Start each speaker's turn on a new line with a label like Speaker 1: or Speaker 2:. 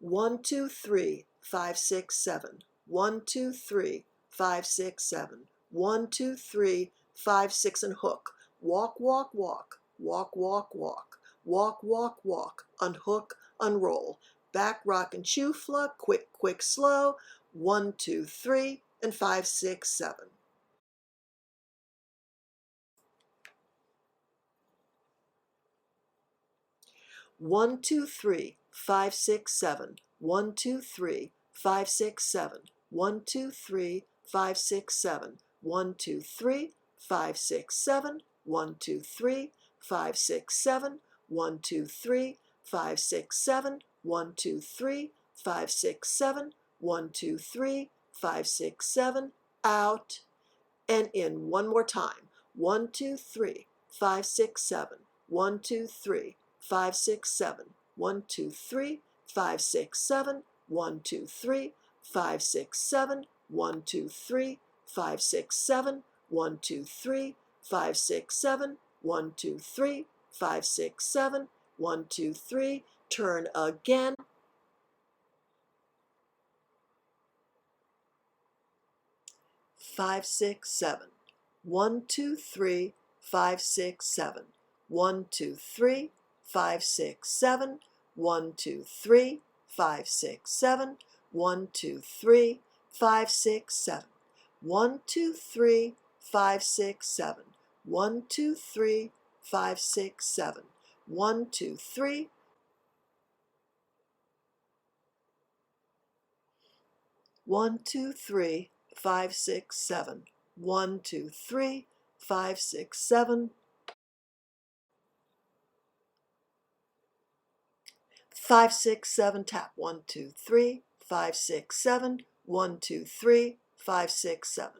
Speaker 1: 1, 2, 3, 5, 6, 7. 1, 2, 3, 5, 6, 7. 1, 2, 3, 5, 6, and hook. Walk, walk, walk. Walk, walk, walk. Walk, walk, walk. Unhook, unroll. Back, rock, and chufla. Quick, quick, slow. 1, 2, 3, and 5, 6, 7. 1, 2, 3, 5, 6, 7. 1, 2, 3, 5, 6, 7. 1, 2, 3, 5, 6, 7. 1, 2, 3, 5, 6, 7. 1, 2, 3, 5, 6, 7. 1, 2, 3, 5, 6, 7. 1, 2, 3, 5, 6, 7. 1, 2, 3, 5, 6, 7. Out and in one more time. 1, 2, 3, 5, 6, 7. 1, 2, 3, 5, 6, 7. 1, 2, 3, 5, 6, 7. 1, 2, 3, 5, 6, 7. 1, 2, 3, 5, 6, 7. 1, 2, 3, 5, 6, 7. 1, 2, 3, 5, 6, 7. 1, 2, 3. Turn again. 5, 6, 7. 1, 2, 3, 5, 6, 7. 1, 2, 3, 5, 6, 7. 1, 2, 3, 5, 6, 7. 1, 2, 3, 5, 6, 7. 1, 2, 3, 5, 6, 7. 1, 2, 3, 5, 6, 7. 1, 2, 3. 1, 2, 3, 5, 6, 7. 1, 2, 3, 5, 6, 7. 5, 6, 7, tap. 1, 2, 3, 5, 6, 7. 1, 2, 3, 5, 6, 7.